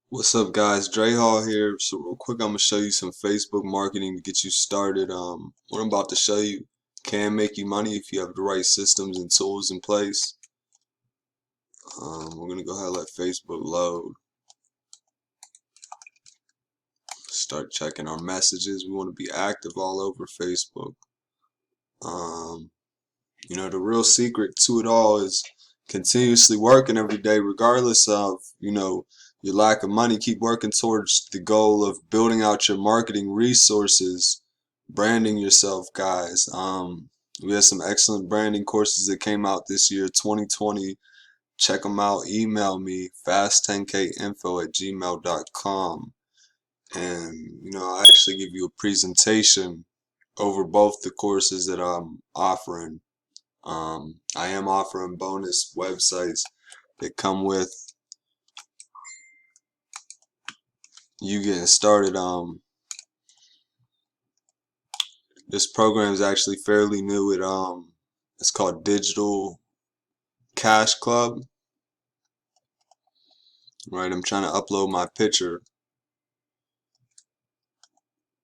What's up, guys? Dre Hall here. So real quick, I'm gonna show you some Facebook marketing to get you started. What I'm about to show you can make you money if you have the right systems and tools in place. We're gonna go ahead and let Facebook load. Start checking our messages. We want to be active all over Facebook. Um, the real secret to it all is continuously working every day, regardless of, your lack of money. Keep working towards the goal of building out your marketing resources, branding yourself, guys. We have some excellent branding courses that came out this year, 2020. Check them out. Email me, fast10kinfo@gmail.com. And, I actually give you a presentation over both the courses that I'm offering. I am offering bonus websites that come with you getting started. This program is actually fairly new. It's called Digital Cash Club. Right, I'm trying to upload my picture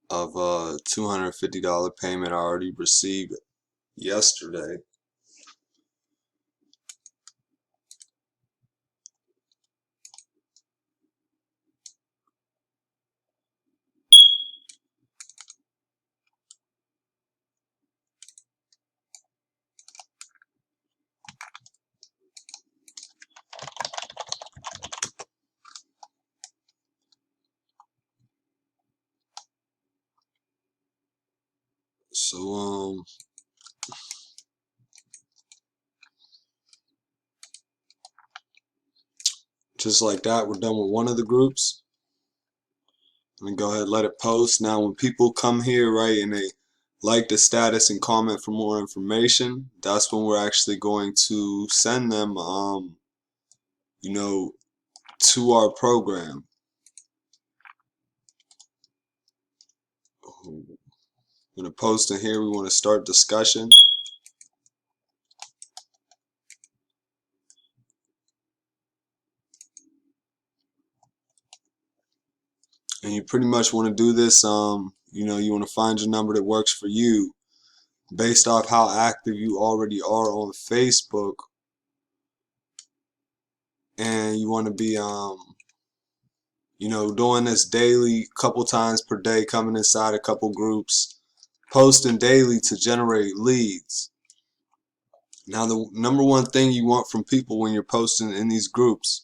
of a $250 payment I already received yesterday. So just like that, we're done with one of the groups. Let me go ahead and let it post. Now when people come here, right, and they like the status and comment for more information, that's when we're actually going to send them you know to our program. I'm going to post in here. We want to start discussion. And you pretty much want to do this, you want to find your number that works for you based off how active you already are on Facebook. And you want to be, doing this daily, couple times per day, coming inside a couple groups, posting daily to generate leads. Now, the number one thing you want from people when you're posting in these groups,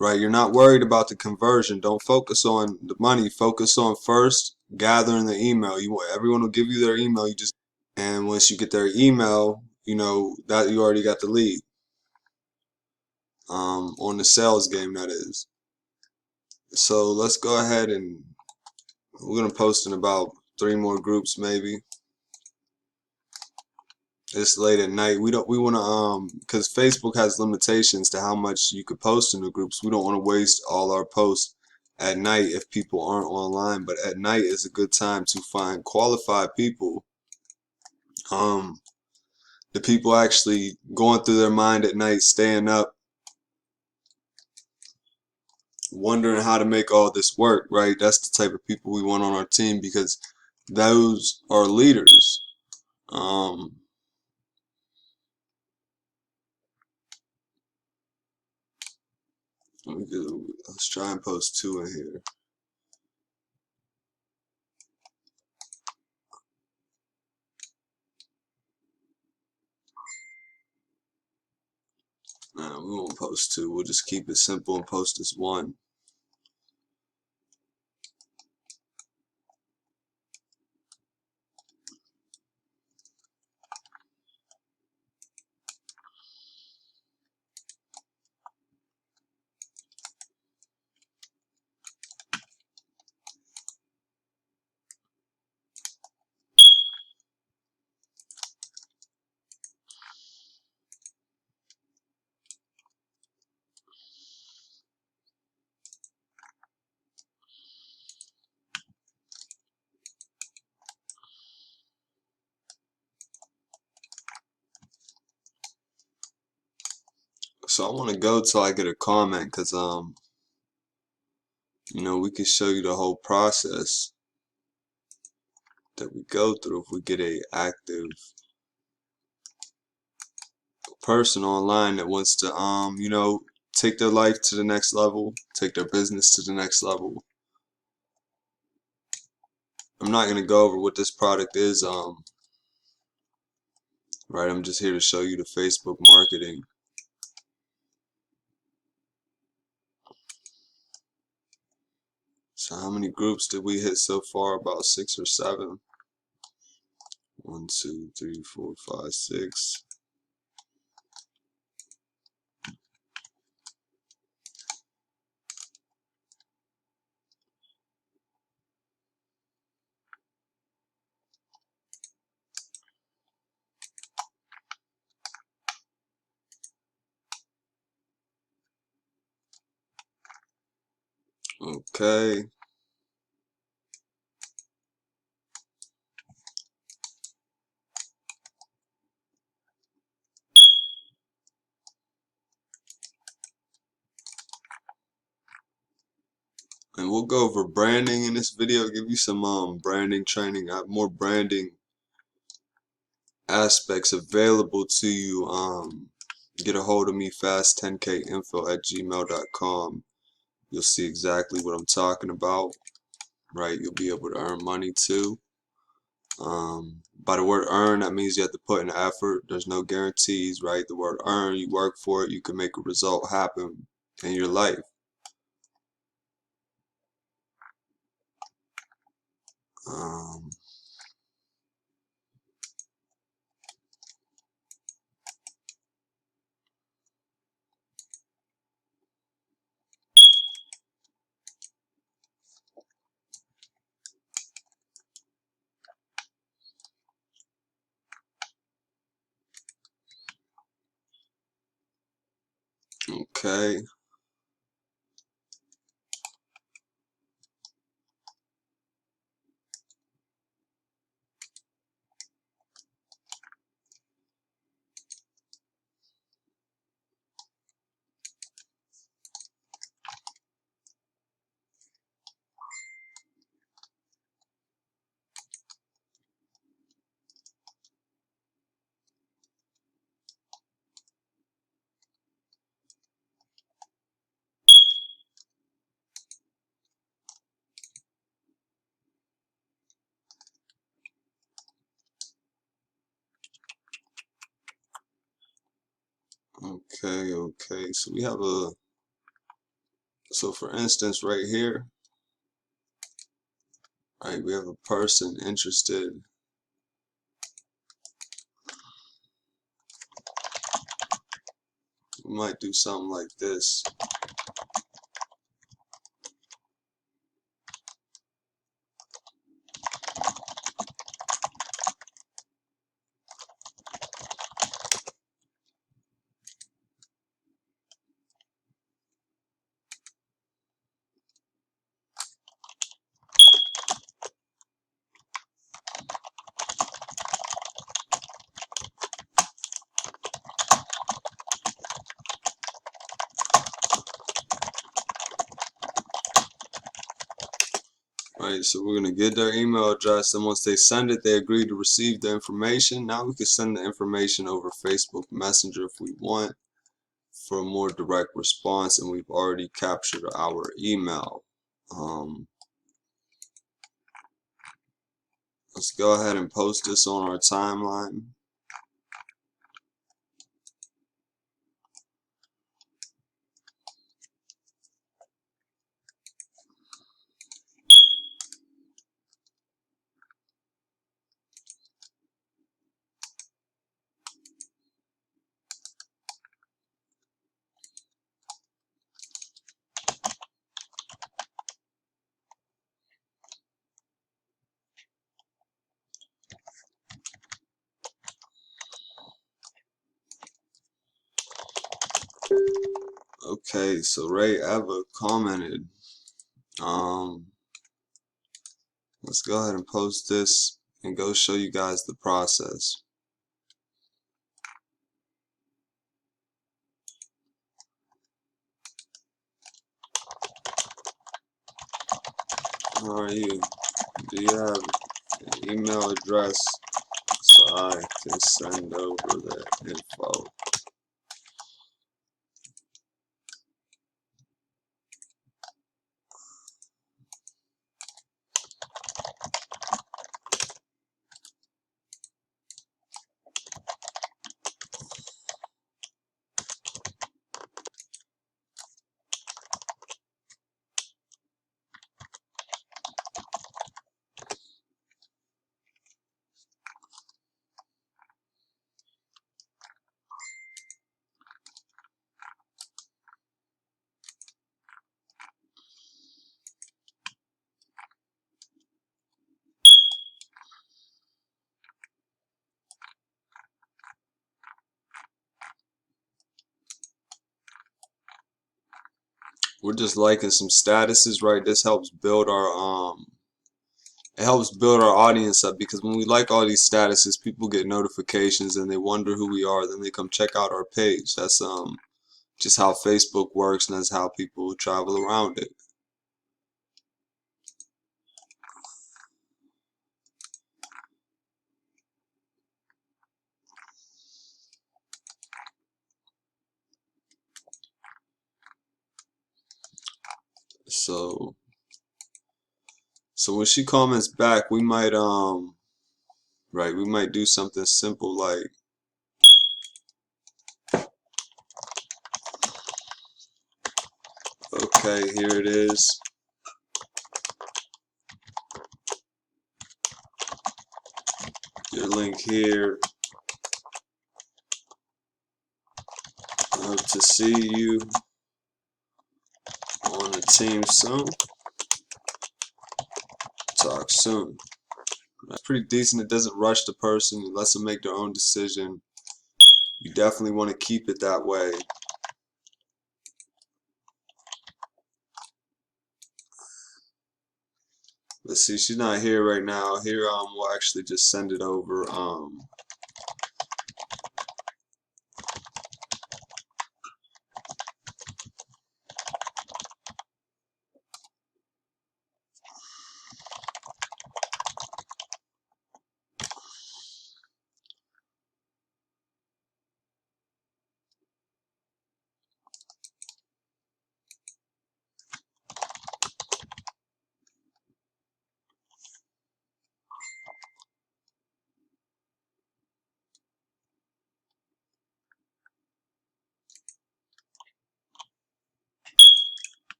right? You're not worried about the conversion. Don't focus on the money. Focus on first gathering the email. You want everyone will give you their email. And once you get their email, that you already got the lead. On the sales game, that is. So let's go ahead and we're gonna post in about 3 more groups maybe. It's late at night. We wanna because Facebook has limitations to how much you could post in the groups. We don't want to waste all our posts at night if people aren't online. But at night is a good time to find qualified people. The people actually going through their mind at night, staying up, wondering how to make all this work, right? That's the type of people we want on our team because those are leaders. Um, let's try and post 2 in here. Nah, we won't post 2. We'll just keep it simple and post this 1. So I want to go till I get a comment because we can show you the whole process that we go through if we get a active person online that wants to take their life to the next level, take their business to the next level. I'm not going to go over what this product is, right? I'm just here to show you the Facebook marketing. So how many groups did we hit so far? About 6 or 7. 1, 2, 3, 4, 5, 6. Okay. And we'll go over branding in this video, give you some branding training. I have more branding aspects available to you. Get a hold of me, fast10kinfo@gmail.com. You'll see exactly what I'm talking about, right? You'll be able to earn money too. By the word earn, that means you have to put in effort. There's no guarantees, right? The word earn, you work for it, you can make a result happen in your life. Um, okay. Okay. So we have so for instance, right here, right, we have a person interested. We might do something like this. Right, so we're gonna get their email address, and once they send it, they agree to receive the information. Now we can send the information over Facebook Messenger if we want for a more direct response, and we've already captured our email. Let's go ahead and post this on our timeline. Okay, so Ray Eva commented. Let's go ahead and post this and go show you guys the process. How are you? Do you have an email address so I can send over the info? We're just liking some statuses, right? This helps build our it helps build our audience up, because when we like all these statuses, people get notifications and they wonder who we are. Then they come check out our page. That's just how Facebook works, and that's how people travel around it. So when she comments back, we might right, we might do something simple like, okay, here it is. Your link here. Hope to see you on the team soon. Talk soon. That's pretty decent. It doesn't rush the person. It lets them make their own decision. You definitely want to keep it that way. Let's see, she's not here right now. Here, we'll actually just send it over.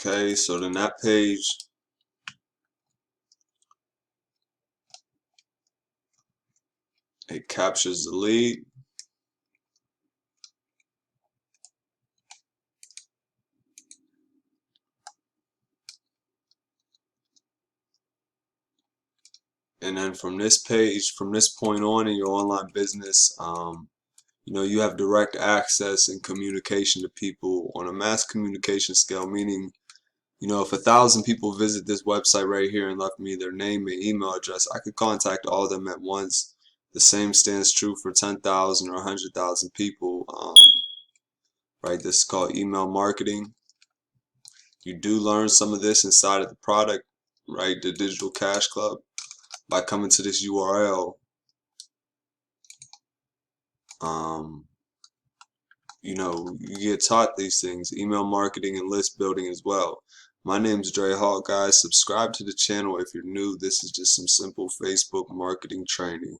Okay, so then that page, it captures the lead. And then from this page, from this point on in your online business, you have direct access and communication to people on a mass communication scale, meaning, if 1,000 people visit this website right here and left me their name and email address, I could contact all of them at once. The same stands true for 10,000 or 100,000 people. Right, this is called email marketing. You do learn some of this inside of the product, right, the Digital Cash Club, by coming to this URL. You get taught these things, email marketing and list building as well. My name's Dre Hall, guys. Subscribe to the channel if you're new. This is just some simple Facebook marketing training.